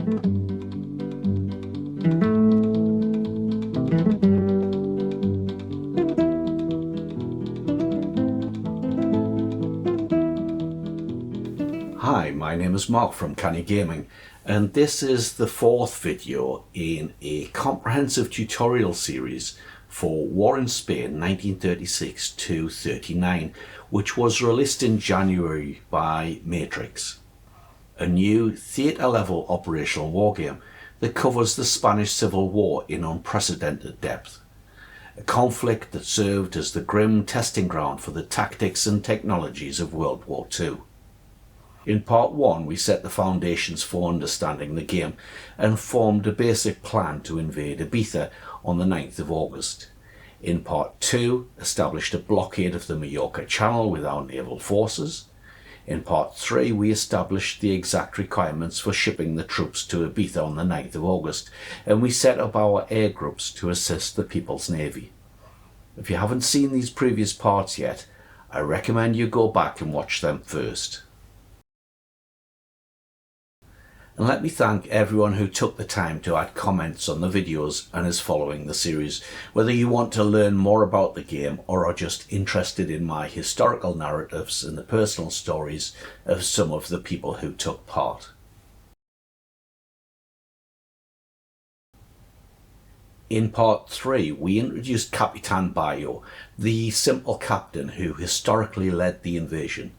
Hi, my name is Mark from Canny Gaming, and this is the fourth video in a comprehensive tutorial series for War in Spain 1936 to 39, which was released in January by Matrix, a new theatre-level operational wargame that covers the Spanish Civil War in unprecedented depth. A conflict that served as the grim testing ground for the tactics and technologies of World War II. In part 1 we set the foundations for understanding the game and formed a basic plan to invade Ibiza on the 9th of August. In part 2 established a blockade of the Mallorca Channel with our naval forces. In part 3 we established the exact requirements for shipping the troops to Ibiza on the 9th of August, and we set up our air groups to assist the People's Navy. If you haven't seen these previous parts yet, I recommend you go back and watch them first. And let me thank everyone who took the time to add comments on the videos and is following the series, whether you want to learn more about the game or are just interested in my historical narratives and the personal stories of some of the people who took part. In part 3 we introduced Capitan Bayo, the simple captain who historically led the invasion.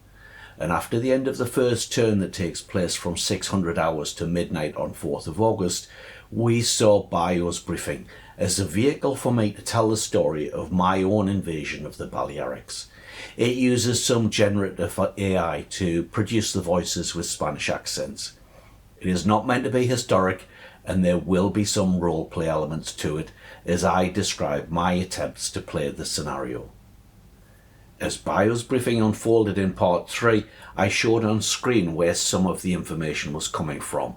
And after the end of the first turn that takes place from 600 hours to midnight on 4th of August, we saw Bayo's briefing as a vehicle for me to tell the story of my own invasion of the Balearics. It uses some generative AI to produce the voices with Spanish accents. It is not meant to be historic, and there will be some roleplay elements to it as I describe my attempts to play the scenario. As Bayo's briefing unfolded in part 3, I showed on screen where some of the information was coming from.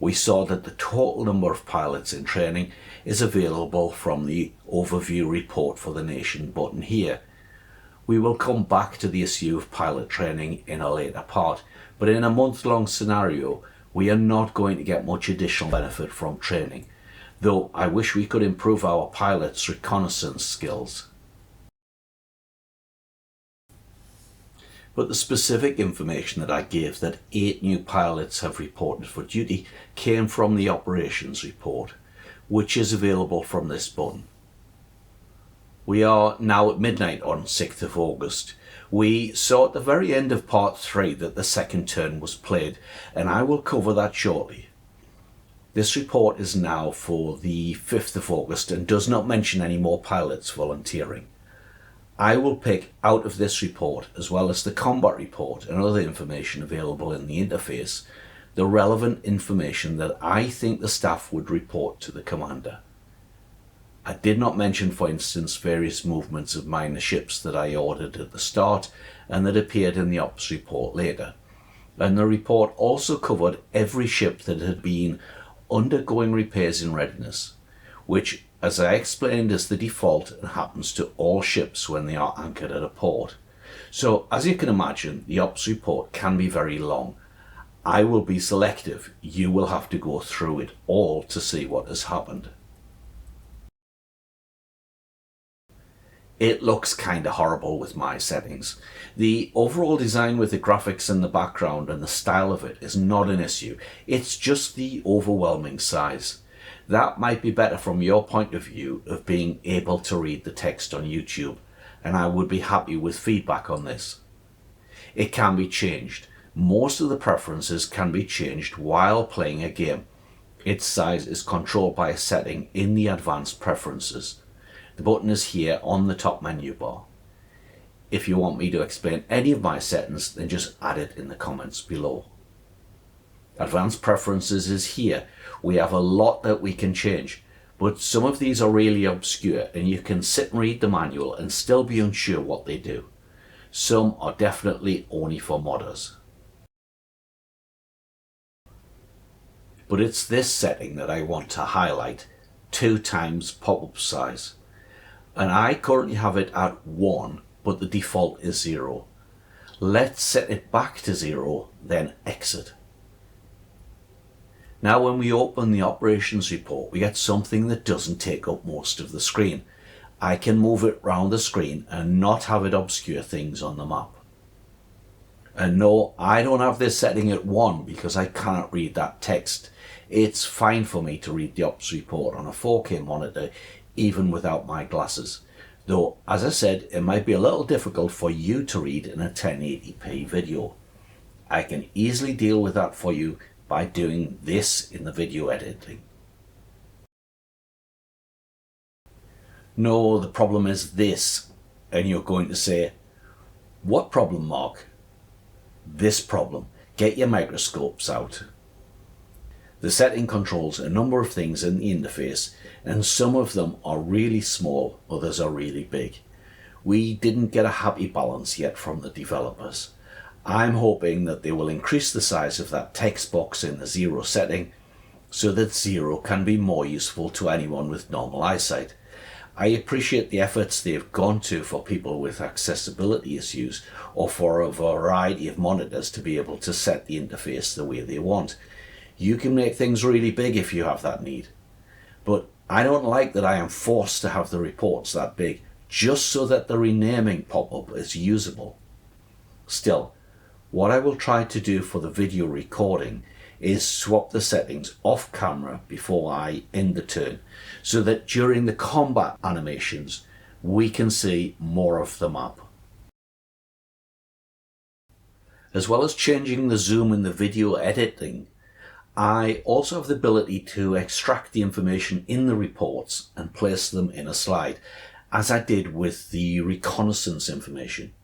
We saw that the total number of pilots in training is available from the Overview Report for the Nation button here. We will come back to the issue of pilot training in a later part, but in a month-long scenario, we are not going to get much additional benefit from training, though I wish we could improve our pilots' reconnaissance skills. But the specific information that I gave that 8 new pilots have reported for duty came from the operations report, which is available from this button. We are now at midnight on 6th of August. We saw at the very end of part 3 that the second turn was played, and I will cover that shortly. This report is now for the 5th of August and does not mention any more pilots volunteering. I will pick out of this report, as well as the combat report and other information available in the interface, the relevant information that I think the staff would report to the commander. I did not mention, for instance, various movements of minor ships that I ordered at the start and that appeared in the ops report later. And the report also covered every ship that had been undergoing repairs in readiness, which, as I explained, is the default and happens to all ships when they are anchored at a port. So, as you can imagine, the ops report can be very long. I will be selective. You will have to go through it all to see what has happened. It looks kinda horrible with my settings. The overall design with the graphics and the background and the style of it is not an issue. It's just the overwhelming size. That might be better from your point of view of being able to read the text on YouTube, and I would be happy with feedback on this. It can be changed. Most of the preferences can be changed while playing a game. Its size is controlled by a setting in the advanced preferences. The button is here on the top menu bar. If you want me to explain any of my settings, then just add it in the comments below. Advanced preferences is here. We have a lot that we can change, but some of these are really obscure and you can sit and read the manual and still be unsure what they do. Some are definitely only for modders. But it's this setting that I want to highlight, 2x pop-up size. And I currently have it at 1, but the default is 0. Let's set it back to 0, then exit. Now when we open the operations report, we get something that doesn't take up most of the screen. I can move it around the screen and not have it obscure things on the map. And no, I don't have this setting at 1 because I cannot read that text. It's fine for me to read the ops report on a 4K monitor even without my glasses. Though, as I said, it might be a little difficult for you to read in a 1080p video. I can easily deal with that for you by doing this in the video editing. No, the problem is this, and you're going to say, what problem, Mark? This problem. Get your microscopes out. The setting controls a number of things in the interface, and some of them are really small, others are really big. We didn't get a happy balance yet from the developers. I'm hoping that they will increase the size of that text box in the 0 setting so that 0 can be more useful to anyone with normal eyesight. I appreciate the efforts they've gone to for people with accessibility issues or for a variety of monitors to be able to set the interface the way they want. You can make things really big if you have that need. But I don't like that I am forced to have the reports that big just so that the renaming pop-up is usable. Still, what I will try to do for the video recording is swap the settings off camera before I end the turn so that during the combat animations we can see more of the map. As well as changing the zoom in the video editing, I also have the ability to extract the information in the reports and place them in a slide, as I did with the reconnaissance information.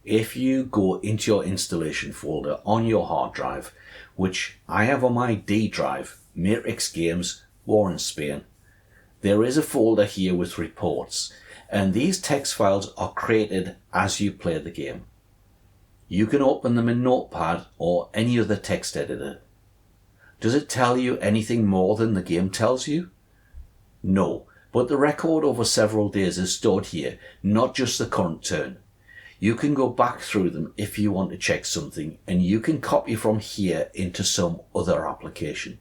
If you go into your installation folder on your hard drive, which I have on my D drive, Matrix Games, War in Spain, there is a folder here with reports, and these text files are created as you play the game. You can open them in Notepad or any other text editor. Does it tell you anything more than the game tells you? No, but the record over several days is stored here, not just the current turn. You can go back through them if you want to check something, and you can copy from here into some other application.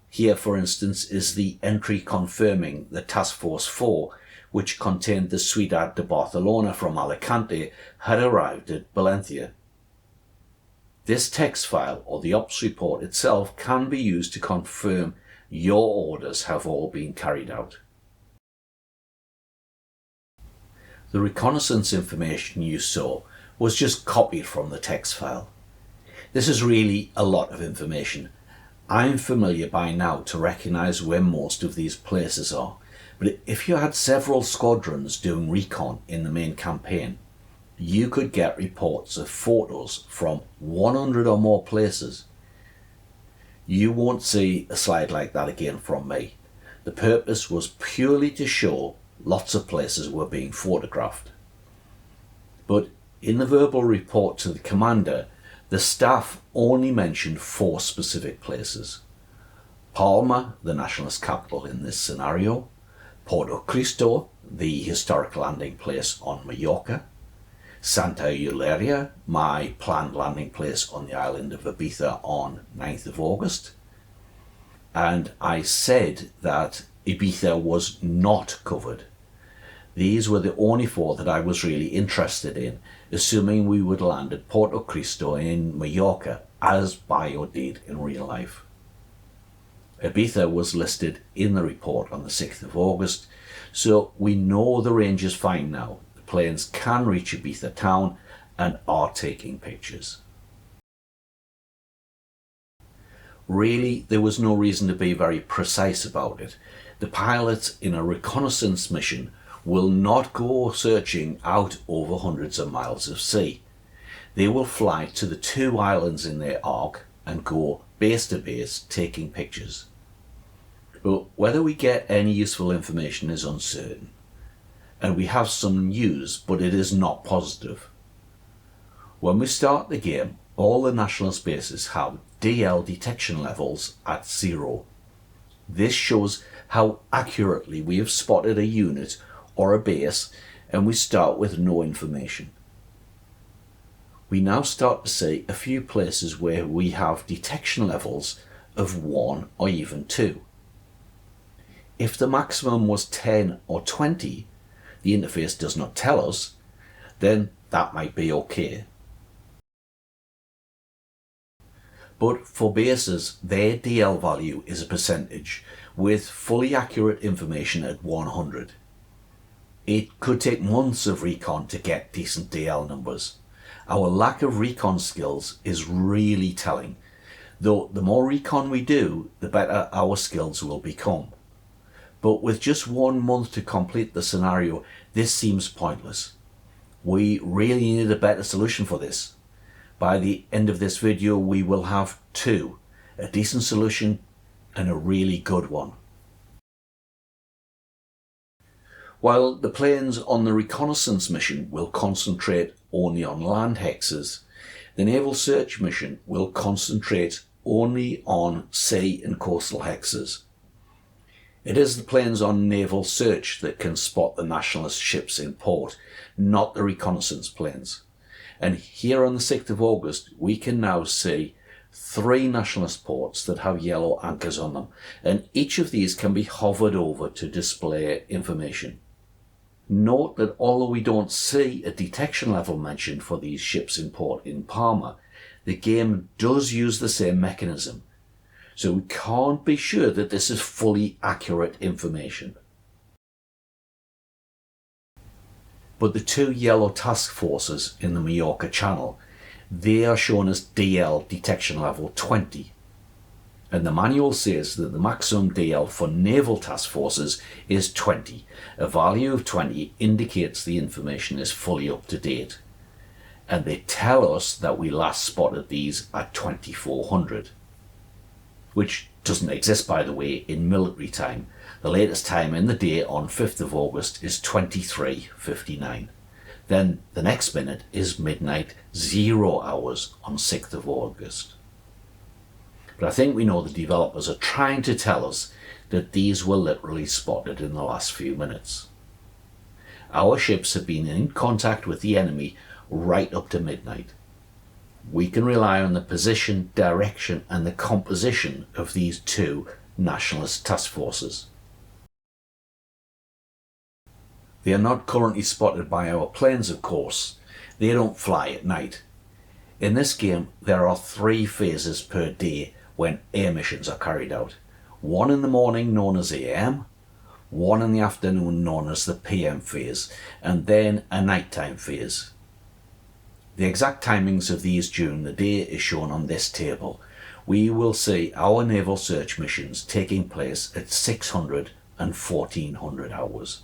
Here, for instance, is the entry confirming the Task Force 4, which contained the Ciudad de Barcelona from Alicante, had arrived at Valencia. This text file, or the ops report itself, can be used to confirm your orders have all been carried out. The reconnaissance information you saw was just copied from the text file. This is really a lot of information. I'm familiar by now to recognize where most of these places are, but if you had several squadrons doing recon in the main campaign, you could get reports of photos from 100 or more places. You won't see a slide like that again from me. The purpose was purely to show lots of places were being photographed. But in the verbal report to the commander, the staff only mentioned 4 specific places. Palma, the nationalist capital in this scenario, Puerto Cristo, the historic landing place on Mallorca, Santa Eulalia, my planned landing place on the island of Ibiza on 9th of August. And I said that Ibiza was not covered. These were the only 4 that I was really interested in, assuming we would land at Puerto Cristo in Mallorca, as Bayo did in real life. Ibiza was listed in the report on the 6th of August, so we know the range is fine now. Planes can reach Ibiza town and are taking pictures. Really, there was no reason to be very precise about it. The pilots in a reconnaissance mission will not go searching out over hundreds of miles of sea. They will fly to the 2 islands in their arc and go base to base taking pictures. But whether we get any useful information is uncertain. And we have some news, but it is not positive. When we start the game, all the nationalist bases have DL detection levels at 0. This shows how accurately we have spotted a unit or a base, and we start with no information. We now start to see a few places where we have detection levels of 1 or even 2. If the maximum was 10 or 20, the interface does not tell us, then that might be okay. But for bases, their DL value is a percentage, with fully accurate information at 100. It could take months of recon to get decent DL numbers. Our lack of recon skills is really telling, though the more recon we do, the better our skills will become. But with just 1 month to complete the scenario, this seems pointless. We really need a better solution for this. By the end of this video, we will have 2, a decent solution and a really good one. While the planes on the reconnaissance mission will concentrate only on land hexes, the naval search mission will concentrate only on sea and coastal hexes. It is the planes on naval search that can spot the nationalist ships in port, not the reconnaissance planes. And here on the 6th of August, we can now see 3 nationalist ports that have yellow anchors on them, and each of these can be hovered over to display information. Note that although we don't see a detection level mentioned for these ships in port in Palma, the game does use the same mechanism. So we can't be sure that this is fully accurate information. But the 2 yellow task forces in the Mallorca Channel, they are shown as DL detection level 20. And the manual says that the maximum DL for naval task forces is 20. A value of 20 indicates the information is fully up to date. And they tell us that we last spotted these at 2400. Which doesn't exist, by the way, in military time. The latest time in the day on 5th of August is 23:59. Then the next minute is midnight 0 hours on 6th of August. But I think we know the developers are trying to tell us that these were literally spotted in the last few minutes. Our ships have been in contact with the enemy right up to midnight. We can rely on the position, direction and the composition of these 2 nationalist task forces. They are not currently spotted by our planes, of course. They don't fly at night. In this game, there are 3 phases per day when air missions are carried out. 1 in the morning known as AM, 1 in the afternoon known as the PM phase, and then a nighttime phase. The exact timings of these during the day is shown on this table. We will see our naval search missions taking place at 600 and 1400 hours.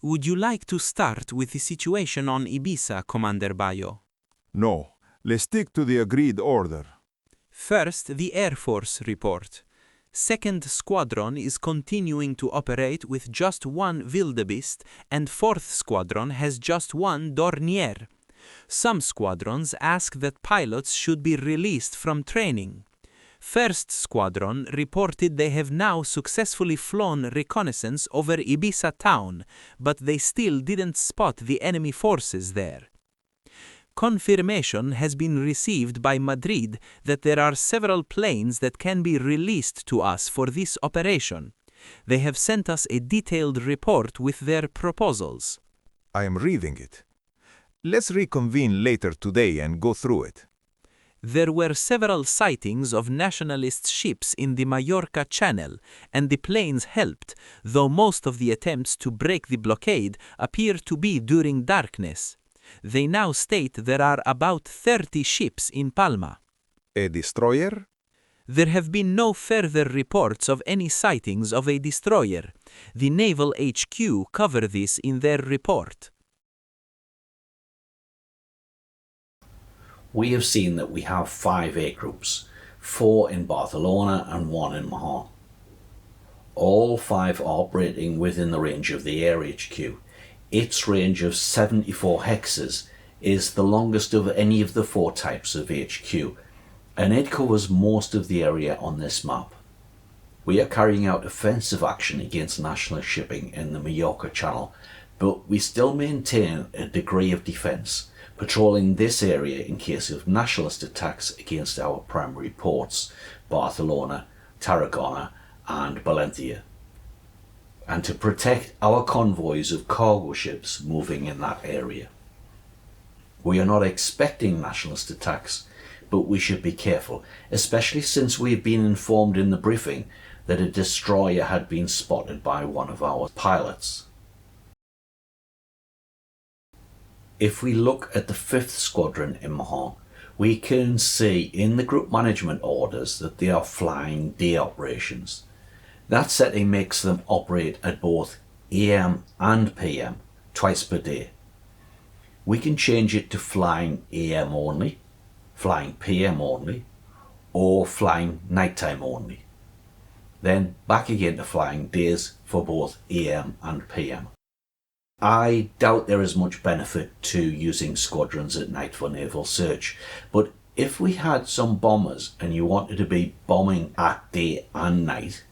Would you like to start with the situation on Ibiza, Commander Bayo? No, let's stick to the agreed order. First, the Air Force report. 2nd Squadron is continuing to operate with just 1 Vildebeest and 4th Squadron has just 1 Dornier. Some squadrons ask that pilots should be released from training. 1st Squadron reported they have now successfully flown reconnaissance over Ibiza town, but they still didn't spot the enemy forces there. Confirmation has been received by Madrid that there are several planes that can be released to us for this operation. They have sent us a detailed report with their proposals. I am reading it. Let's reconvene later today and go through it. There were several sightings of nationalist ships in the Mallorca Channel, and the planes helped, though most of the attempts to break the blockade appear to be during darkness. They now state there are about 30 ships in Palma. A destroyer? There have been no further reports of any sightings of a destroyer. The Naval HQ cover this in their report. We have seen that we have 5 air groups, 4 in Barcelona and 1 in Mahon. All 5 are operating within the range of the Air HQ. Its range of 74 hexes is the longest of any of the 4 types of HQ, and it covers most of the area on this map. We are carrying out offensive action against nationalist shipping in the Mallorca Channel, but we still maintain a degree of defence, patrolling this area in case of nationalist attacks against our primary ports, Barcelona, Tarragona and Valencia, and to protect our convoys of cargo ships moving in that area. We are not expecting nationalist attacks, but we should be careful, especially since we have been informed in the briefing that a destroyer had been spotted by one of our pilots. If we look at the 5th Squadron in Mahon, we can see in the group management orders that they are flying day operations. That setting makes them operate at both AM and PM twice per day. We can change it to flying AM only, flying PM only, or flying nighttime only. Then back again to flying days for both AM and PM. I doubt there is much benefit to using squadrons at night for naval search, but if we had some bombers and you wanted to be bombing at day and night,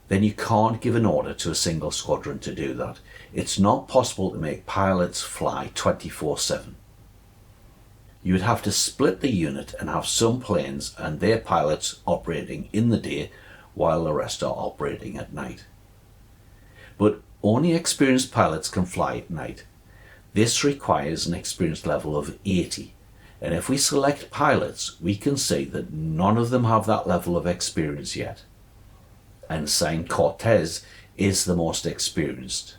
then you can't give an order to a single squadron to do that. It's not possible to make pilots fly 24/7. You would have to split the unit and have some planes and their pilots operating in the day while the rest are operating at night. But only experienced pilots can fly at night. This requires an experience level of 80, and if we select pilots, we can see that none of them have that level of experience yet. Ensign Cortez is the most experienced.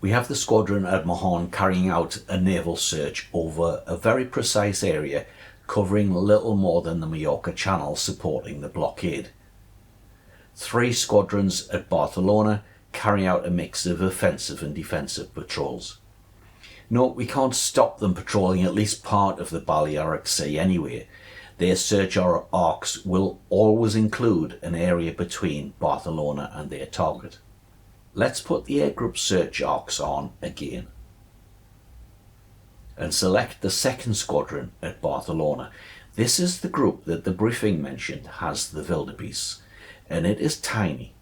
We have the squadron at Mahon carrying out a naval search over a very precise area covering little more than the Mallorca Channel supporting the blockade. 3 squadrons at Barcelona carry out a mix of offensive and defensive patrols. Note, we can't stop them patrolling at least part of the Balearic Sea anyway. Their search arcs will always include an area between Barcelona and their target. Let's put the air group search arcs on again and select the 2nd Squadron at Barcelona. This is the group that the briefing mentioned has the Vildebeest, and it is tiny.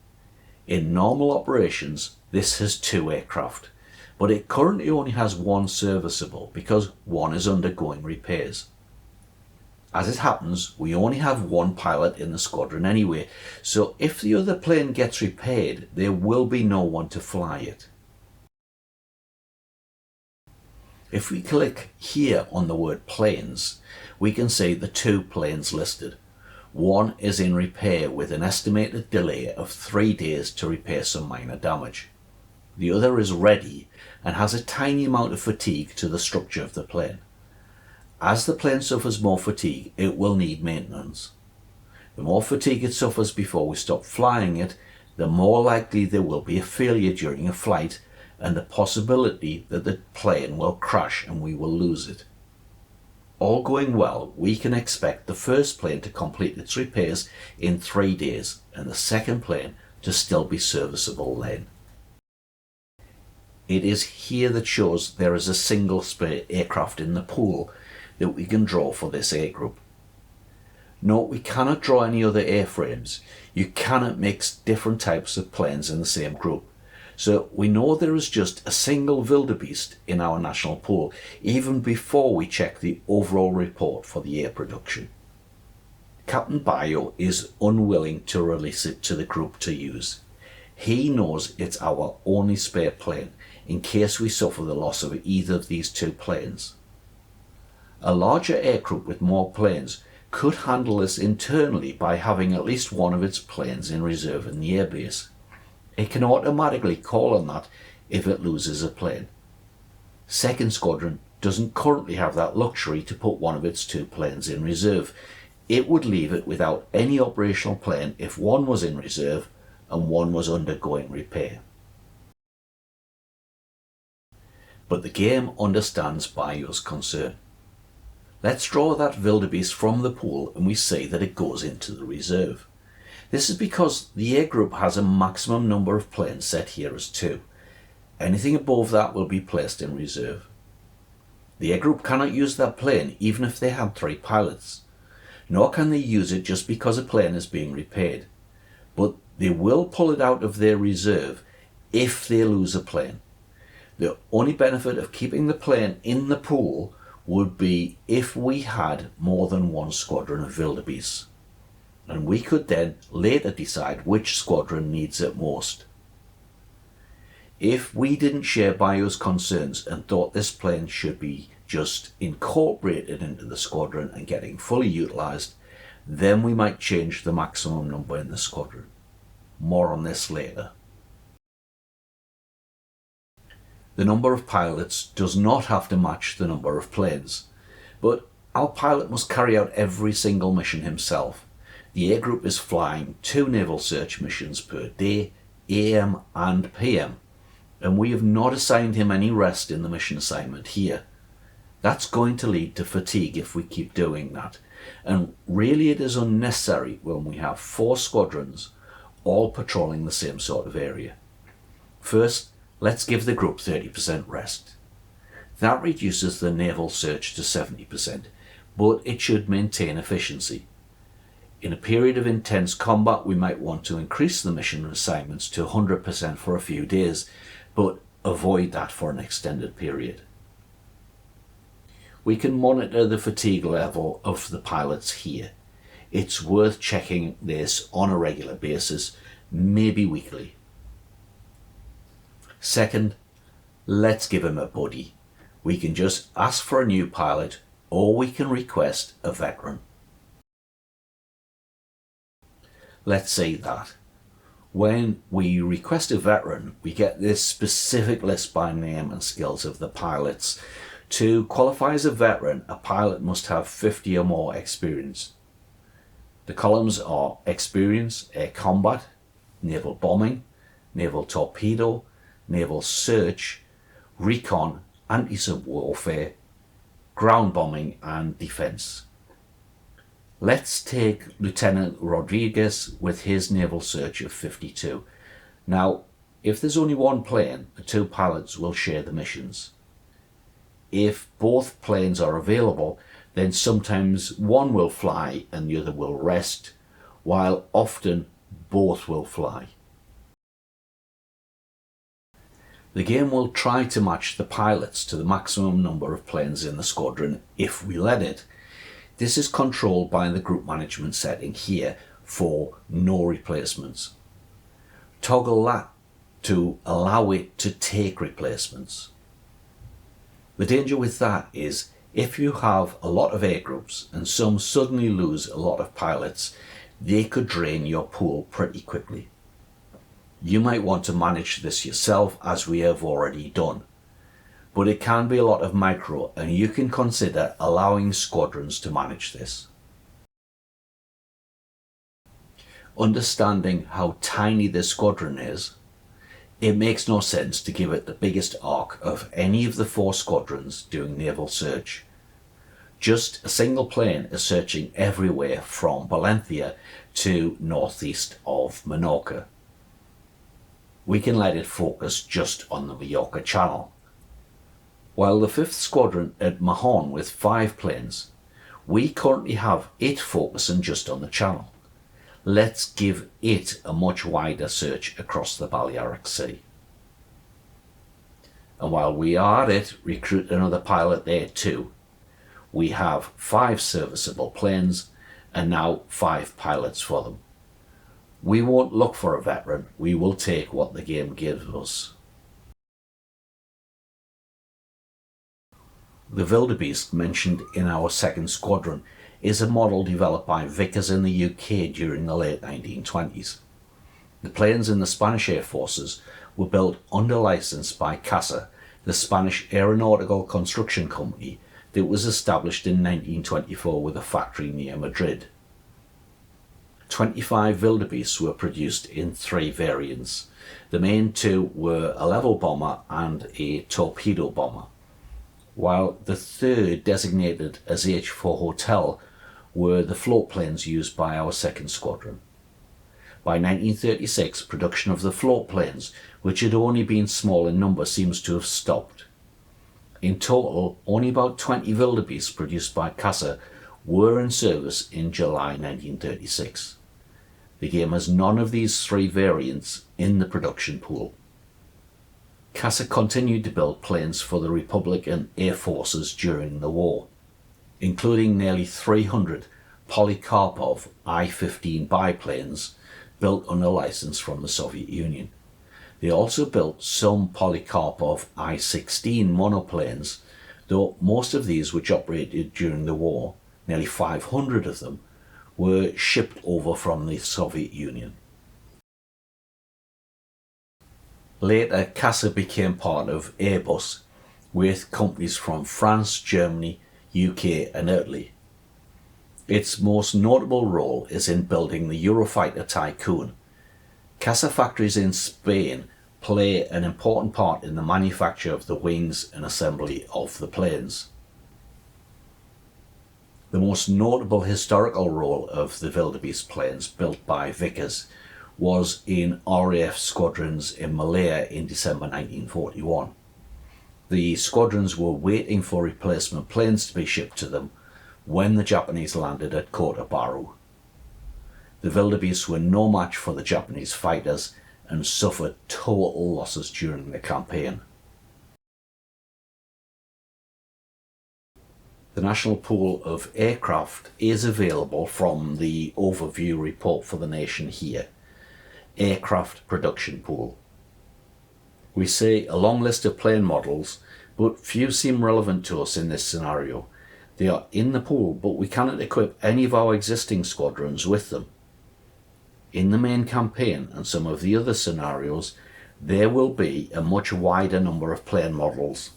In normal operations, this has 2 aircraft, but it currently only has 1 serviceable because 1 is undergoing repairs. As it happens, we only have 1 pilot in the squadron anyway, so if the other plane gets repaired, there will be no one to fly it. If we click here on the word planes, we can see the 2 planes listed. 1 is in repair with an estimated delay of 3 days to repair some minor damage. The other is ready and has a tiny amount of fatigue to the structure of the plane. As the plane suffers more fatigue, it will need maintenance. The more fatigue it suffers before we stop flying it, the more likely there will be a failure during a flight and the possibility that the plane will crash and we will lose it. All going well, we can expect the first plane to complete its repairs in 3 days and the second plane to still be serviceable then. It is here that shows there is a single spare aircraft in the pool that we can draw for this air group. Note, we cannot draw any other airframes. You cannot mix different types of planes in the same group. So we know there is just a single Vildebeest in our national pool, even before we check the overall report for the air production. Captain Bayo is unwilling to release it to the group to use. He knows it's our only spare plane in case we suffer the loss of either of these 2 planes. A larger air group with more planes could handle this internally by having at least one of its planes in reserve in the airbase. It can automatically call on that if it loses a plane. 2nd Squadron doesn't currently have that luxury to put one of its 2 planes in reserve. It would leave it without any operational plane if one was in reserve and one was undergoing repair. But the game understands Bayo's concern. Let's draw that Vildebeest from the pool and we see that it goes into the reserve. This is because the air group has a maximum number of planes set here as 2. Anything above that will be placed in reserve. The air group cannot use that plane even if they had 3 pilots, nor can they use it just because a plane is being repaired, but they will pull it out of their reserve if they lose a plane. The only benefit of keeping the plane in the pool would be if we had more than one squadron of Vildebeest, and we could then later decide which squadron needs it most. If we didn't share Bayo's concerns and thought this plane should be just incorporated into the squadron and getting fully utilised, then we might change the maximum number in the squadron. More on this later. The number of pilots does not have to match the number of planes, but our pilot must carry out every single mission himself. The air group is flying 2 naval search missions per day, AM and PM, and we have not assigned him any rest in the mission assignment here. That's going to lead to fatigue if we keep doing that, and really it is unnecessary when we have 4 squadrons all patrolling the same sort of area. First, let's give the group 30% rest. That reduces the naval search to 70%, but it should maintain efficiency. In a period of intense combat, we might want to increase the mission assignments to 100% for a few days, but avoid that for an extended period. We can monitor the fatigue level of the pilots here. It's worth checking this on a regular basis, maybe weekly. Second, let's give him a buddy. We can just ask for a new pilot, or we can request a veteran. Let's say that. When we request a veteran, we get this specific list by name and skills of the pilots. To qualify as a veteran, a pilot must have 50 or more experience. The columns are experience, air combat, naval bombing, naval torpedo, naval search, recon, anti-sub warfare, ground bombing and defence. Let's take Lieutenant Rodriguez with his naval search of 52. Now, if there's only one plane, the 2 pilots will share the missions. If both planes are available, then sometimes one will fly and the other will rest, while often both will fly. The game will try to match the pilots to the maximum number of planes in the squadron if we let it. This is controlled by the group management setting here for no replacements. Toggle that to allow it to take replacements. The danger with that is if you have a lot of air groups and some suddenly lose a lot of pilots, they could drain your pool pretty quickly. You might want to manage this yourself, as we have already done, but it can be a lot of micro, and you can consider allowing squadrons to manage this. Understanding how tiny this squadron is, it makes no sense to give it the biggest arc of any of the 4 squadrons doing naval search. Just a single plane is searching everywhere from Valencia to northeast of Menorca. We can let it focus just on the Mallorca Channel. While the 5th Squadron at Mahon with 5 planes, we currently have it focusing just on the Channel. Let's give it a much wider search across the Balearic Sea. And while we are at it, recruit another pilot there too. We have 5 serviceable planes and now 5 pilots for them. We won't look for a veteran, we will take what the game gives us. The Vildebeest mentioned in our 2nd Squadron is a model developed by Vickers in the UK during the late 1920s. The planes in the Spanish Air Forces were built under licence by CASA, the Spanish aeronautical construction company that was established in 1924 with a factory near Madrid. 25 Vildebeests were produced in 3 variants. The main 2 were a level bomber and a torpedo bomber, while the 3rd, designated as H4 Hotel, were the float planes used by our 2nd Squadron. By 1936, production of the float planes, which had only been small in number, seems to have stopped. In total, only about 20 Vildebeests produced by CASA were in service in July 1936. The game has none of these 3 variants in the production pool. CASA continued to build planes for the Republican Air Forces during the war, including nearly 300 Polikarpov I-15 biplanes built under license from the Soviet Union. They also built some Polikarpov I-16 monoplanes, though most of these, which operated during the war, nearly 500 of them, were shipped over from the Soviet Union. Later, CASA became part of Airbus, with companies from France, Germany, UK and Italy. Its most notable role is in building the Eurofighter Tycoon. CASA factories in Spain play an important part in the manufacture of the wings and assembly of the planes. The most notable historical role of the Vildebeest planes built by Vickers was in RAF squadrons in Malaya in December 1941. The squadrons were waiting for replacement planes to be shipped to them when the Japanese landed at Uribarri. The Vildebeests were no match for the Japanese fighters and suffered total losses during the campaign. The National Pool of Aircraft is available from the overview report for the nation here. Aircraft Production Pool. We see a long list of plane models, but few seem relevant to us in this scenario. They are in the pool, but we cannot equip any of our existing squadrons with them. In the main campaign and some of the other scenarios, there will be a much wider number of plane models.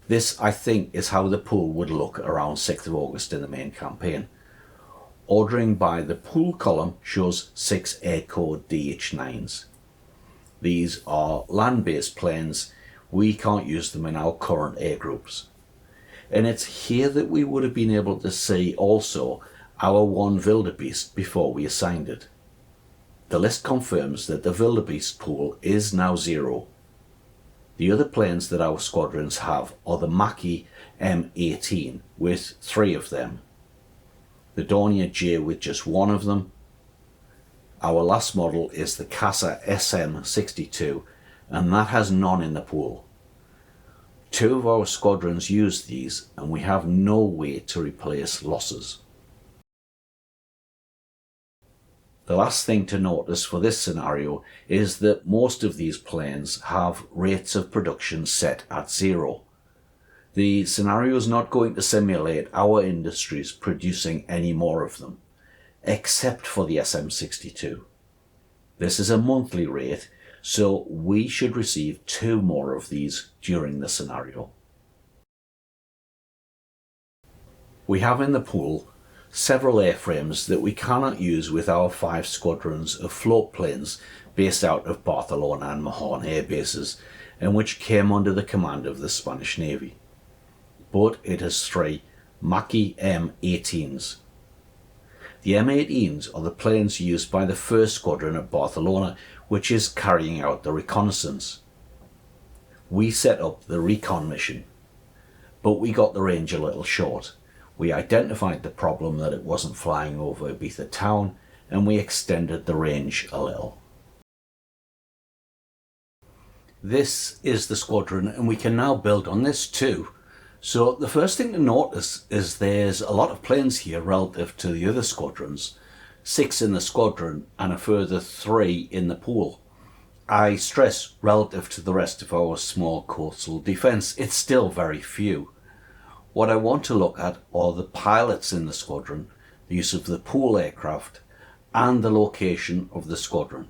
This, I think, is how the pool would look around 6th of August in the main campaign. Ordering by the pool column shows 6 Air Code DH9s. These are land-based planes. We can't use them in our current air groups. And it's here that we would have been able to see also our one Vildebeest before we assigned it. The list confirms that the Vildebeest pool is now 0. The other planes that our squadrons have are the Macchi M18 with 3 of them, the Dornier J with just 1 of them. Our last model is the CASA SM62 and that has none in the pool. 2 of our squadrons use these and we have no way to replace losses. The last thing to notice for this scenario is that most of these planes have rates of production set at 0. The scenario is not going to simulate our industries producing any more of them, except for the SM62. This is a monthly rate, so we should receive 2 more of these during the scenario. We have in the pool several airframes that we cannot use with our 5 squadrons of float planes based out of Barcelona and Mahon air bases and which came under the command of the Spanish Navy. But it has 3 Macchi M18s. The M18s are the planes used by the 1st Squadron at Barcelona, which is carrying out the reconnaissance. We set up the recon mission, but we got the range a little short. We identified the problem that it wasn't flying over Ibiza town and we extended the range a little. This is the squadron and we can now build on this too. So the first thing to notice is there's a lot of planes here relative to the other squadrons. 6 in the squadron and a further 3 in the pool. I stress relative to the rest of our small coastal defence, it's still very few. What I want to look at are the pilots in the squadron, the use of the pool aircraft, and the location of the squadron.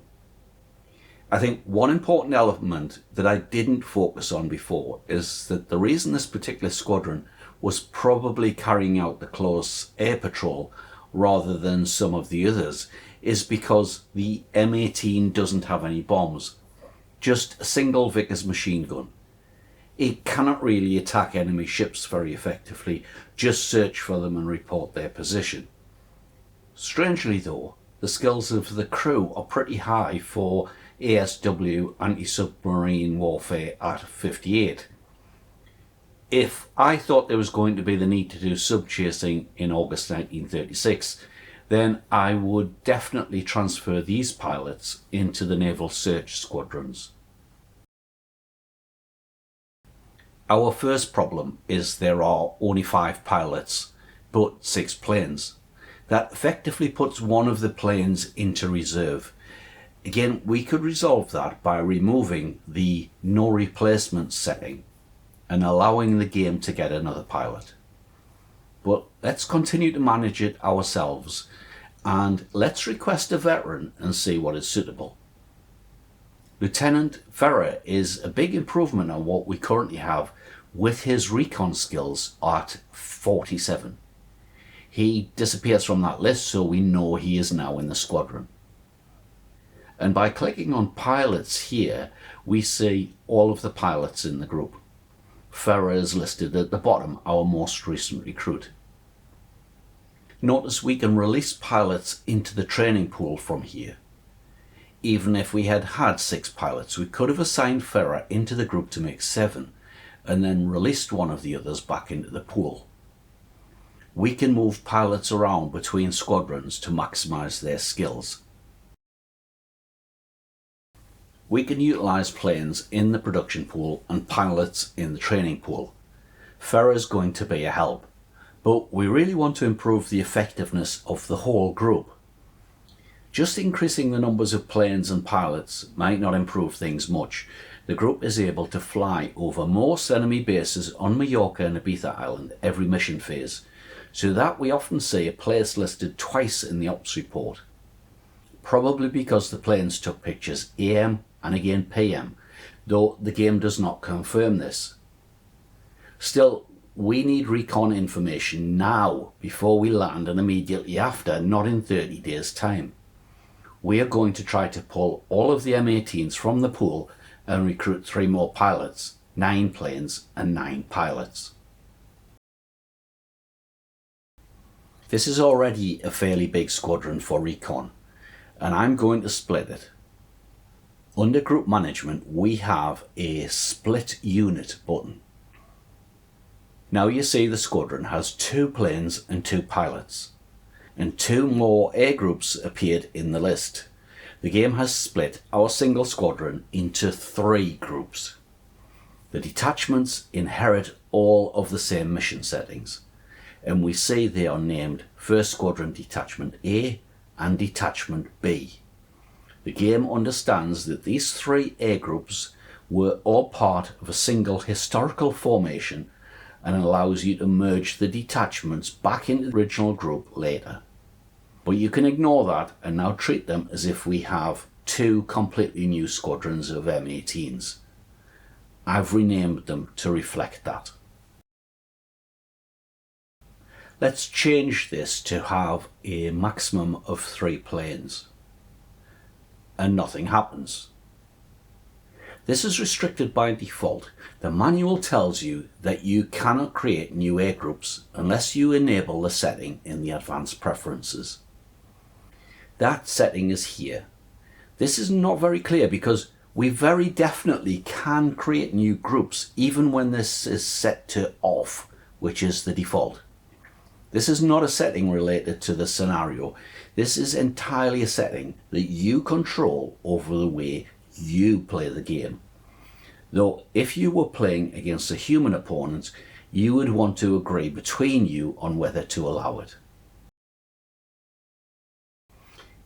I think one important element that I didn't focus on before is that the reason this particular squadron was probably carrying out the close air patrol rather than some of the others is because the M18 doesn't have any bombs, just a single Vickers machine gun. It cannot really attack enemy ships very effectively, just search for them and report their position. Strangely though, the skills of the crew are pretty high for ASW anti-submarine warfare at 58. If I thought there was going to be the need to do sub-chasing in August 1936, then I would definitely transfer these pilots into the naval search squadrons. Our first problem is there are only 5 pilots, but 6 planes. That effectively puts one of the planes into reserve. Again, we could resolve that by removing the no replacement setting and allowing the game to get another pilot. But let's continue to manage it ourselves, and let's request a veteran and see what is suitable. Lieutenant Ferrer is a big improvement on what we currently have, with his recon skills at 47. He disappears from that list, so we know he is now in the squadron. And by clicking on pilots here, we see all of the pilots in the group. Ferrer is listed at the bottom, our most recent recruit. Notice we can release pilots into the training pool from here. Even if we had 6 pilots, we could have assigned Ferrer into the group to make 7, and then released one of the others back into the pool. We can move pilots around between squadrons to maximize their skills. We can utilize planes in the production pool and pilots in the training pool. Ferrer is going to be a help, but we really want to improve the effectiveness of the whole group. Just increasing the numbers of planes and pilots might not improve things much. The group is able to fly over most enemy bases on Mallorca and Ibiza Island every mission phase, so that we often see a place listed twice in the ops report. Probably because the planes took pictures AM and again PM, though the game does not confirm this. Still, we need recon information now before we land and immediately after, not in 30 days' time. We are going to try to pull all of the M18s from the pool and recruit 3 more pilots, 9 planes and 9 pilots. This is already a fairly big squadron for recon, and I'm going to split it. Under group management, we have a split unit button. Now you see the squadron has 2 planes and 2 pilots, and 2 more air groups appeared in the list. The game has split our single squadron into 3 groups. The detachments inherit all of the same mission settings, and we see they are named First Squadron Detachment A and Detachment B. The game understands that these 3 air groups were all part of a single historical formation and allows you to merge the detachments back into the original group later. But you can ignore that and now treat them as if we have 2 completely new squadrons of M18s. I've renamed them to reflect that. Let's change this to have a maximum of 3 planes. And nothing happens. This is restricted by default. The manual tells you that you cannot create new air groups unless you enable the setting in the advanced preferences. That setting is here. This is not very clear because we very definitely can create new groups even when this is set to off, which is the default. This is not a setting related to the scenario. This is entirely a setting that you control over the way you play the game. Though if you were playing against a human opponent, you would want to agree between you on whether to allow it.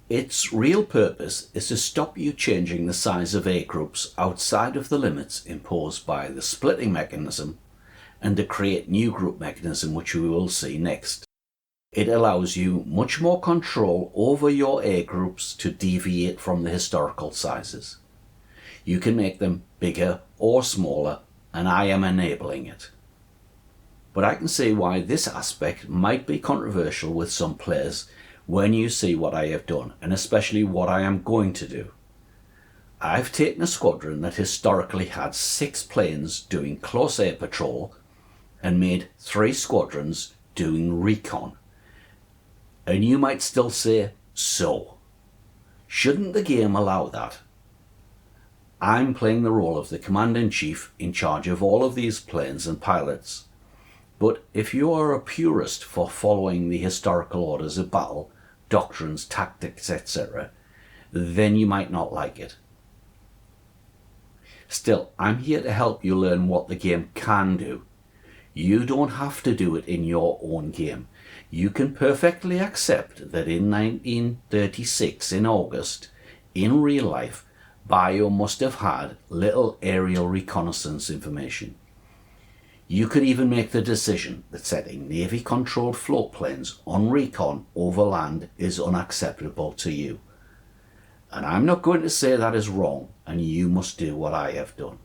Its real purpose is to stop you changing the size of air groups outside of the limits imposed by the splitting mechanism and to create new group mechanism, which we will see next. It allows you much more control over your air groups to deviate from the historical sizes. You can make them bigger or smaller, and I am enabling it. But I can see why this aspect might be controversial with some players when you see what I have done, and especially what I am going to do. I've taken a squadron that historically had 6 planes doing close air patrol and made 3 squadrons doing recon. And you might still say, so? Shouldn't the game allow that? I'm playing the role of the Commander-in-Chief in charge of all of these planes and pilots. But if you are a purist for following the historical orders of battle, doctrines, tactics, etc., then you might not like it. Still, I'm here to help you learn what the game can do. You don't have to do it in your own game. You can perfectly accept that in 1936, in August, in real life, Bayo must have had little aerial reconnaissance information. You could even make the decision that setting Navy-controlled float planes on recon over land is unacceptable to you. And I'm not going to say that is wrong, and you must do what I have done.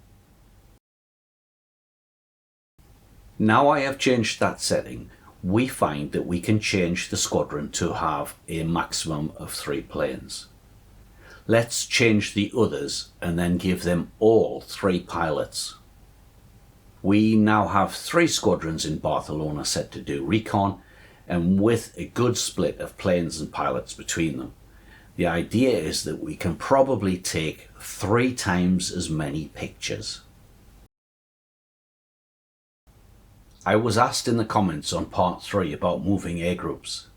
Now I have changed that setting, we find that we can change the squadron to have a maximum of 3 planes. Let's change the others and then give them all 3 pilots. We now have 3 squadrons in Barcelona set to do recon, and with a good split of planes and pilots between them. The idea is that we can probably take 3 times as many pictures. I was asked in the comments on part 3 about moving air groups.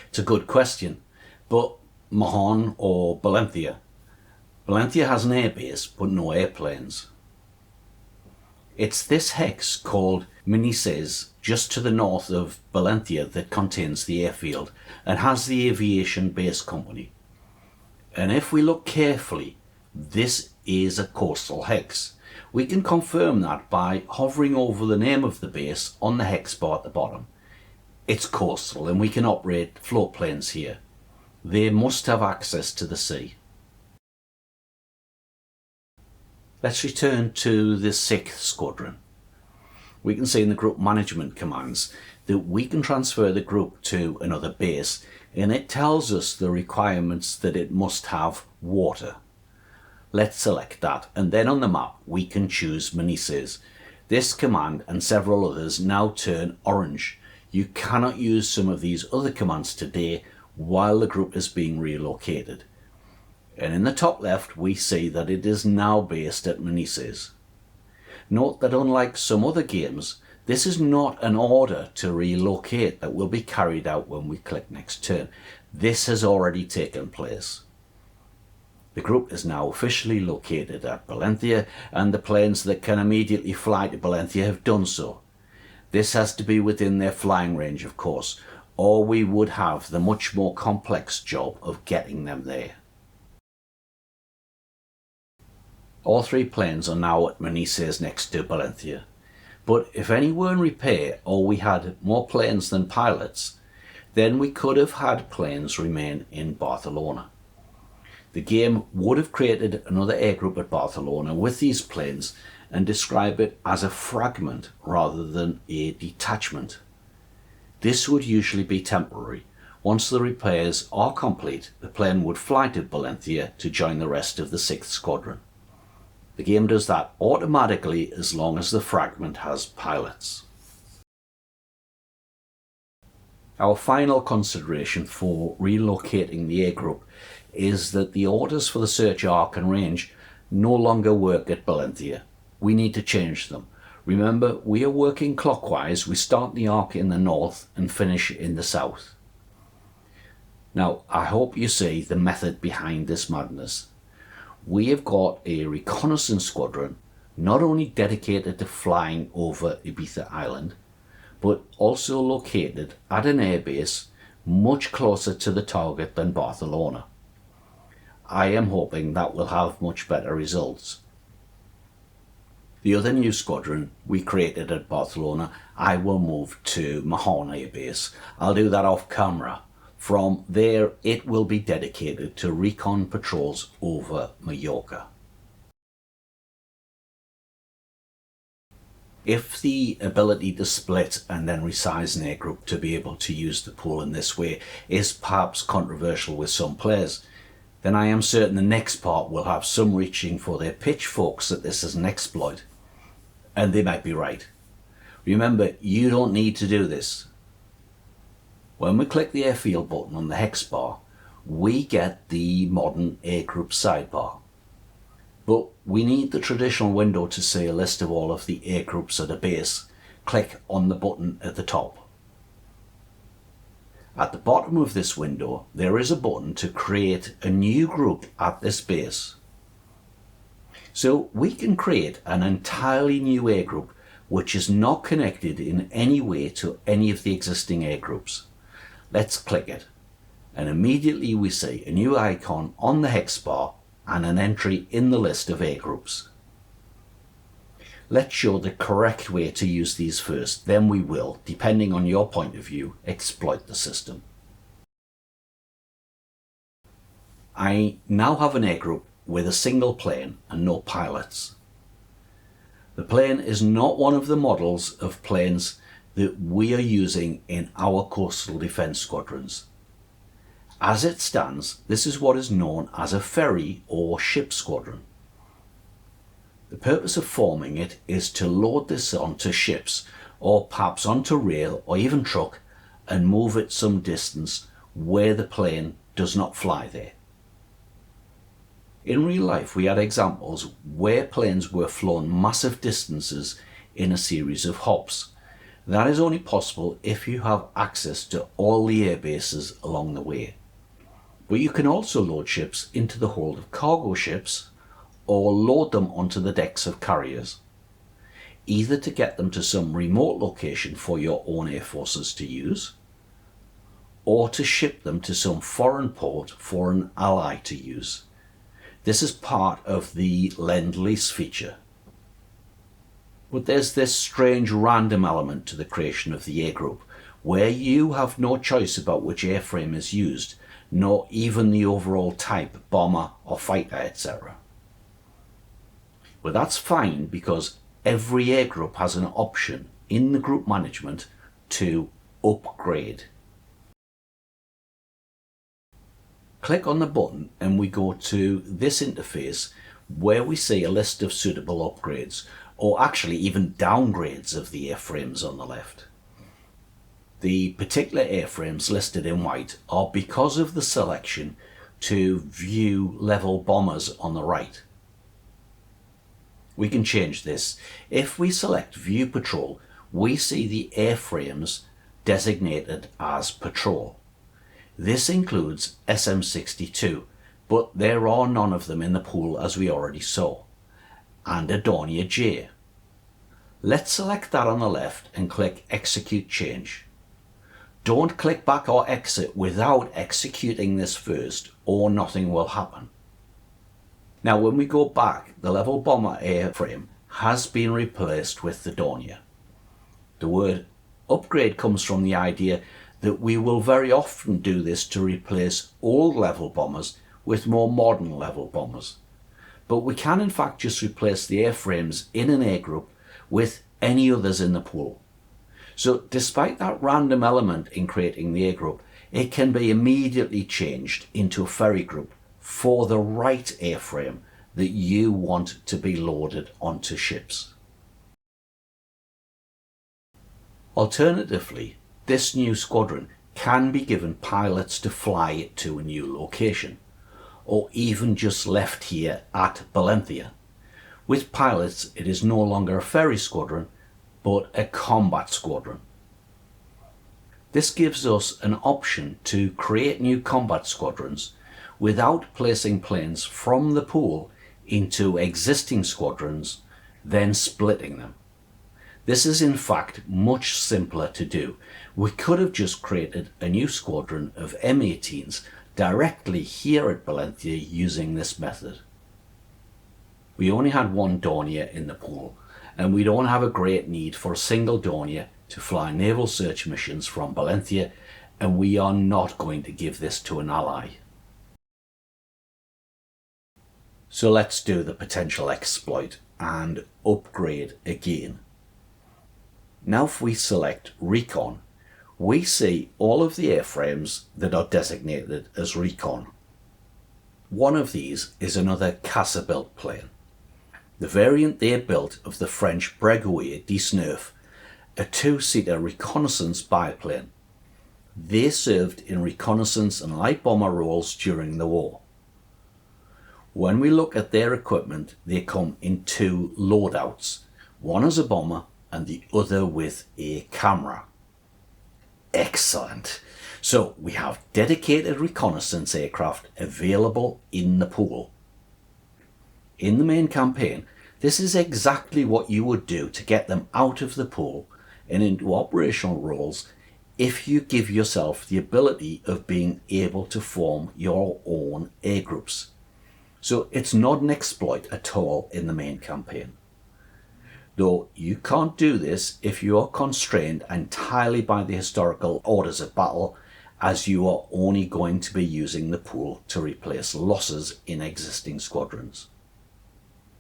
It's a good question, but Mahon or Valencia? Valencia has an airbase but no airplanes. It's this hex called Manises just to the north of Valencia that contains the airfield and has the aviation base company. And if we look carefully, this is a coastal hex. We can confirm that by hovering over the name of the base on the hex bar at the bottom. It's coastal and we can operate float planes here. They must have access to the sea. Let's return to the 6th Squadron. We can see in the group management commands that we can transfer the group to another base, and it tells us the requirements that it must have water. Let's select that, and then on the map we can choose Manises. This command and several others now turn orange. You cannot use some of these other commands today while the group is being relocated. And in the top left we see that it is now based at Manises. Note that unlike some other games, this is not an order to relocate that will be carried out when we click next turn. This has already taken place. The group is now officially located at Valencia, and the planes that can immediately fly to Valencia have done so. This has to be within their flying range, of course, or we would have the much more complex job of getting them there. All 3 planes are now at Manises next to Valencia, but if any were in repair or we had more planes than pilots, then we could have had planes remain in Barcelona. The game would have created another air group at Barcelona with these planes and describe it as a fragment rather than a detachment. This would usually be temporary. Once the repairs are complete, the plane would fly to Valencia to join the rest of the 6th Squadron. The game does that automatically as long as the fragment has pilots. Our final consideration for relocating the air group is that the orders for the search arc and range no longer work at Valencia. We need to change them. Remember, we are working clockwise. We start the arc in the north and finish in the south. Now, I hope you see the method behind this madness. We have got a reconnaissance squadron not only dedicated to flying over Ibiza Island, but also located at an airbase much closer to the target than Barcelona. I am hoping that will have much better results. The other new squadron we created at Barcelona, I will move to Mahon Air Base. I'll do that off camera. From there, it will be dedicated to recon patrols over Mallorca. If the ability to split and then resize an air group to be able to use the pool in this way is perhaps controversial with some players, then I am certain the next part will have some reaching for their pitchforks that this is an exploit. And they might be right. Remember, you don't need to do this. When we click the airfield button on the hex bar, we get the modern air group sidebar. But we need the traditional window to see a list of all of the air groups at a base. Click on the button at the top. At the bottom of this window, there is a button to create a new group at this base. So we can create an entirely new air group which is not connected in any way to any of the existing air groups. Let's click it, and immediately we see a new icon on the hex bar and an entry in the list of air groups. Let's show the correct way to use these first, then we will, depending on your point of view, exploit the system. I now have an air group with a single plane and no pilots. The plane is not one of the models of planes that we are using in our coastal defence squadrons. As it stands, this is what is known as a ferry or ship squadron. The purpose of forming it is to load this onto ships, or perhaps onto rail or even truck, and move it some distance where the plane does not fly there. In real life, we had examples where planes were flown massive distances in a series of hops. That is only possible if you have access to all the air bases along the way. But you can also load ships into the hold of cargo ships or load them onto the decks of carriers, either to get them to some remote location for your own air forces to use, or to ship them to some foreign port for an ally to use. This is part of the Lend-Lease feature. But there's this strange random element to the creation of the air group, where you have no choice about which airframe is used, nor even the overall type, bomber or fighter, etc. But that's fine, because every air group has an option in the group management to upgrade. Click on the button and we go to this interface where we see a list of suitable upgrades, or actually even downgrades of the airframes on the left. The particular airframes listed in white are because of the selection to view level bombers on the right. We can change this. If we select View Patrol, we see the airframes designated as Patrol. This includes SM-62, but there are none of them in the pool as we already saw, and a Dornier J. Let's select that on the left and click Execute Change. Don't click back or exit without executing this first, or nothing will happen. Now when we go back, the level bomber airframe has been replaced with the Dornier. The word upgrade comes from the idea that we will very often do this to replace old level bombers with more modern level bombers. But we can in fact just replace the airframes in an air group with any others in the pool. So despite that random element in creating the air group, it can be immediately changed into a ferry group for the right airframe that you want to be loaded onto ships. Alternatively, this new squadron can be given pilots to fly it to a new location, or even just left here at Balearics. With pilots, it is no longer a ferry squadron, but a combat squadron. This gives us an option to create new combat squadrons without placing planes from the pool into existing squadrons, then splitting them. This is in fact much simpler to do. We could have just created a new squadron of M18s directly here at Balearics using this method. We only had one Dornier in the pool, and we don't have a great need for a single Dornier to fly naval search missions from Balearics, and we are not going to give this to an ally. So let's do the potential exploit and upgrade again. Now if we select Recon, we see all of the airframes that are designated as Recon. One of these is another CASA built plane. The variant they built of the French Breguet 19, a two-seater reconnaissance biplane. They served in reconnaissance and light bomber roles during the war. When we look at their equipment, they come in two loadouts, one as a bomber and the other with a camera. Excellent. So we have dedicated reconnaissance aircraft available in the pool. in the main campaign, this is exactly what you would do to get them out of the pool and into operational roles if you give yourself the ability of being able to form your own air groups. So it's not an exploit at all in the main campaign. Though you can't do this if you are constrained entirely by the historical orders of battle, as you are only going to be using the pool to replace losses in existing squadrons.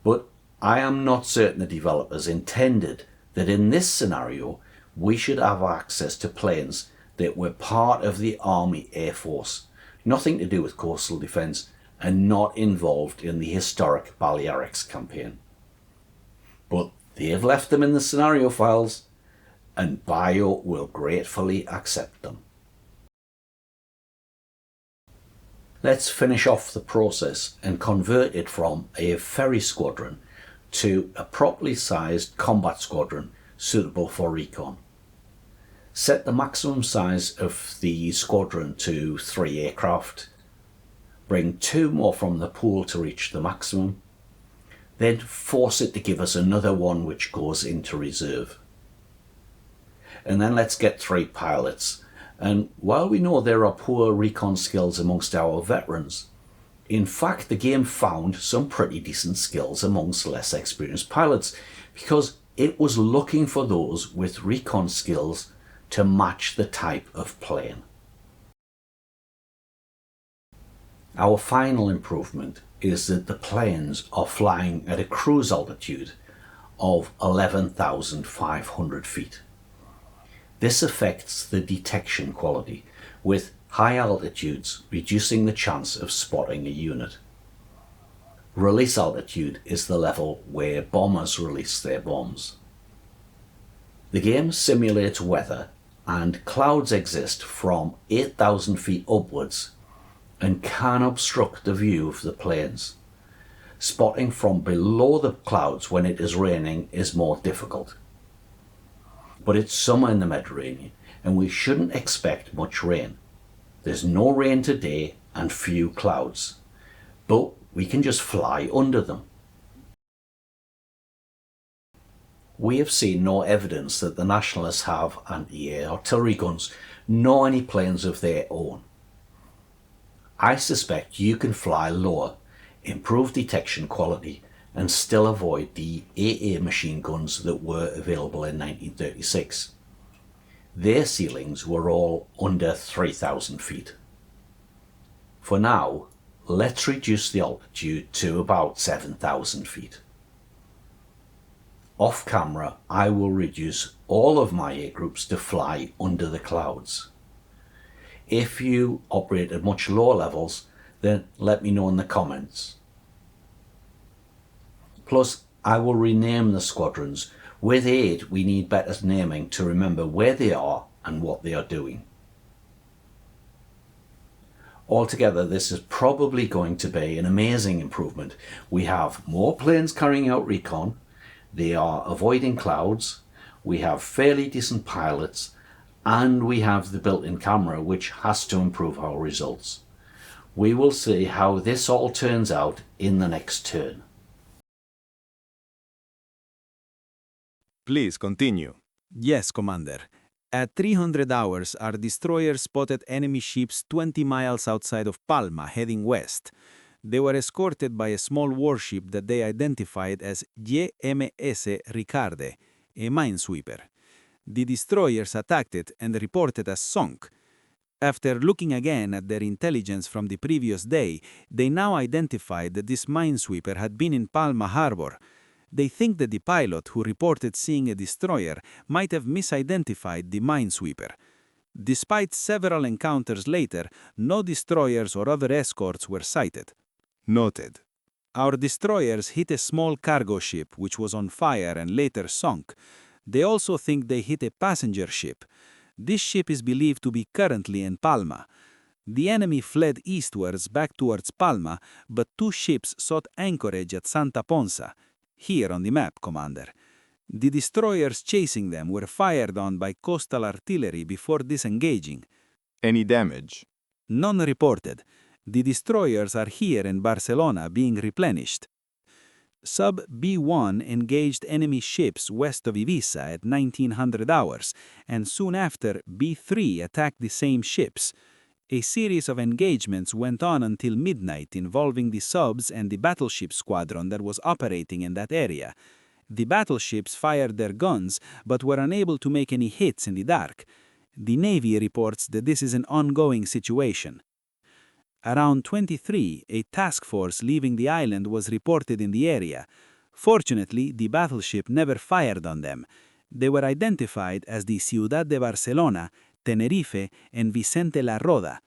But I am not certain the developers intended that in this scenario we should have access to planes that were part of the Army Air Force, nothing to do with coastal defence, and not involved in the historic Balearics campaign. But they have left them in the scenario files, and Bayo will gratefully accept them. Let's finish off the process and convert it from a ferry squadron to a properly sized combat squadron suitable for recon. Set the maximum size of the squadron to 3 aircraft. Bring 2 more from the pool to reach the maximum. Then force it to give us another one which goes into reserve. And then let's get 3 pilots. And while we know there are poor recon skills amongst our veterans, in fact the game found some pretty decent skills amongst less experienced pilots, because it was looking for those with recon skills to match the type of plane. Our final improvement is that the planes are flying at a cruise altitude of 11,500 feet. This affects the detection quality, with high altitudes reducing the chance of spotting a unit. Release altitude is the level where bombers release their bombs. The game simulates weather, and clouds exist from 8,000 feet upwards and can obstruct the view of the planes. Spotting from below the clouds when it is raining is more difficult. But it's summer in the Mediterranean and we shouldn't expect much rain. There's no rain today and few clouds, but we can just fly under them. We have seen no evidence that the nationalists have anti-air artillery guns, nor any planes of their own. I suspect you can fly lower, improve detection quality, and still avoid the AA machine guns that were available in 1936. Their ceilings were all under 3,000 feet. For now, let's reduce the altitude to about 7,000 feet. Off camera, I will reduce all of my air groups to fly under the clouds. If you operate at much lower levels, then let me know in the comments. Plus, I will rename the squadrons. With aid, we need better naming to remember where they are and what they are doing. Altogether, this is probably going to be an amazing improvement. We have more planes carrying out recon, they are avoiding clouds, we have fairly decent pilots, and we have the built-in camera, which has to improve our results. We will see how this all turns out in the next turn. Please continue. Yes, Commander. At 300 hours, our destroyer spotted enemy ships 20 miles outside of Palma, heading west. They were escorted by a small warship that they identified as YMS Ricarde, a minesweeper. The destroyers attacked it and reported as sunk. After looking again at their intelligence from the previous day, they now identified that this minesweeper had been in Palma Harbor. They think that the pilot who reported seeing a destroyer might have misidentified the minesweeper. Despite several encounters later, no destroyers or other escorts were sighted. Noted. Our destroyers hit a small cargo ship which was on fire and later sunk. They also think they hit a passenger ship. This ship is believed to be currently in Palma. The enemy fled eastwards back towards Palma, but 2 ships sought anchorage at Santa Ponsa. Here on the map, Commander. The destroyers chasing them were fired on by coastal artillery before disengaging. Any damage? None reported. The destroyers are here in Barcelona being replenished. Sub B1 engaged enemy ships west of Ibiza at 1900 hours, and soon after B3 attacked the same ships. A series of engagements went on until midnight involving the subs and the battleship squadron that was operating in that area. The battleships fired their guns but were unable to make any hits in the dark. The Navy reports that this is an ongoing situation. Around 23, a task force leaving the island was reported in the area. Fortunately, the battleship never fired on them. They were identified as the Ciudad de Barcelona, Tenerife, and Vicente La Roda.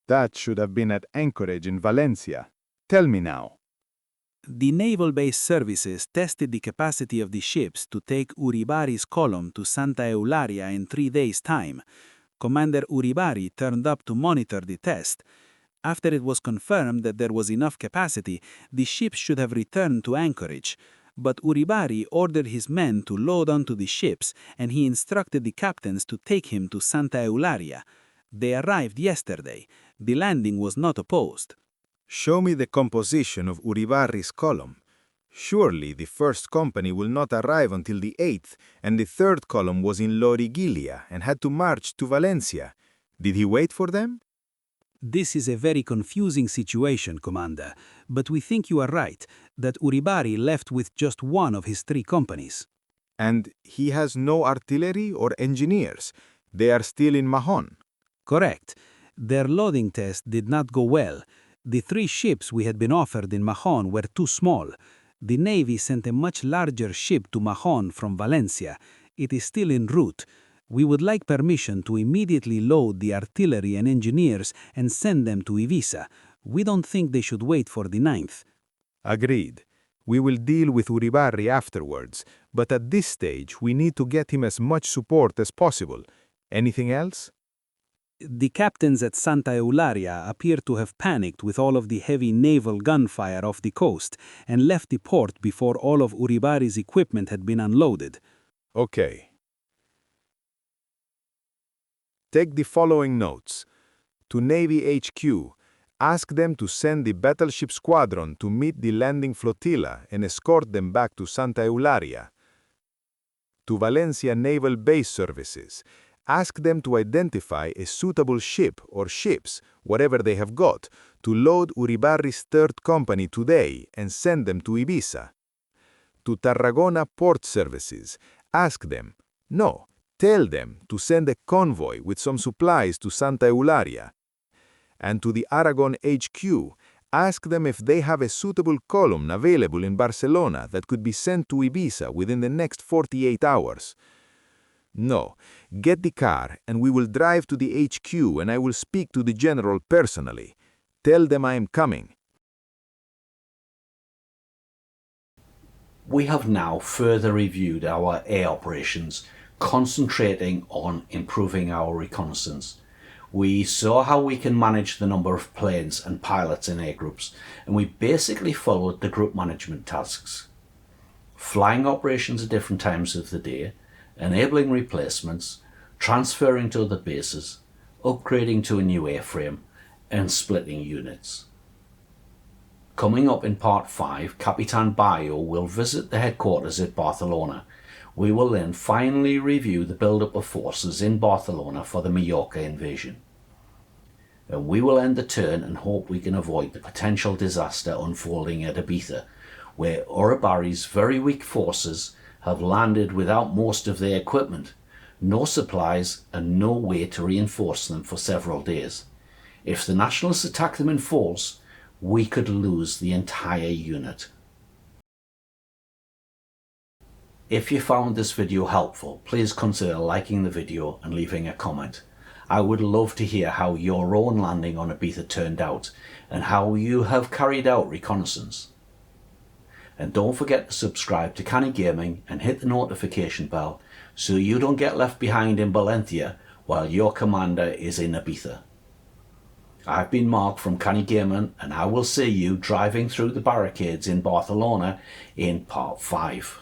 That should have been at anchorage in Valencia. Tell me now. The naval-based services tested the capacity of the ships to take Uribarri's column to Santa Eulalia in 3 days' time. Commander Uribarri turned up to monitor the test. After it was confirmed that there was enough capacity, the ships should have returned to anchorage. But Uribarri ordered his men to load onto the ships, and he instructed the captains to take him to Santa Eulalia. They arrived yesterday. The landing was not opposed. Show me the composition of Uribarri's column. Surely the first company will not arrive until the 8th, and the third column was in Loriguilla and had to march to Valencia. Did he wait for them? This is a very confusing situation, Commander, but we think you are right, that Uribarri left with just one of his 3 companies. And he has no artillery or engineers. They are still in Mahon. Correct. Their loading test did not go well. The 3 ships we had been offered in Mahon were too small. The Navy sent a much larger ship to Mahon from Valencia. It is still en route. We would like permission to immediately load the artillery and engineers and send them to Ibiza. We don't think they should wait for the 9th. Agreed. We will deal with Uribarri afterwards, but at this stage we need to get him as much support as possible. Anything else? The captains at Santa Eulalia appear to have panicked with all of the heavy naval gunfire off the coast and left the port before all of Uribarri's equipment had been unloaded. Okay. Take the following notes. To Navy HQ, ask them to send the battleship squadron to meet the landing flotilla and escort them back to Santa Eulalia. To Valencia Naval Base Services, ask them to identify a suitable ship or ships, whatever they have got, to load Uribarri's 3rd company today and send them to Ibiza. To Tarragona Port Services, ask them, no, tell them to send a convoy with some supplies to Santa Eulalia. And to the Aragon HQ, ask them if they have a suitable column available in Barcelona that could be sent to Ibiza within the next 48 hours. No, get the car and we will drive to the HQ and I will speak to the general personally. Tell them I am coming. We have now further reviewed our air operations, concentrating on improving our reconnaissance. We saw how we can manage the number of planes and pilots in air groups, and we basically followed the group management tasks. Flying operations at different times of the day, enabling replacements, transferring to other bases, upgrading to a new airframe, and splitting units. Coming up in part 5, Capitan Bayo will visit the headquarters at Barcelona. We will then finally review the build-up of forces in Barcelona for the Mallorca invasion. And we will end the turn and hope we can avoid the potential disaster unfolding at Ibiza, where Uribarri's very weak forces have landed without most of their equipment, no supplies and no way to reinforce them for several days. If the Nationalists attack them in force, we could lose the entire unit. If you found this video helpful, please consider liking the video and leaving a comment. I would love to hear how your own landing on Ibiza turned out and how you have carried out reconnaissance. And don't forget to subscribe to Canny Gaming and hit the notification bell so you don't get left behind in Valencia while your commander is in Ibiza. I've been Mark from Canny Gaming and I will see you driving through the barricades in Barcelona in part 5.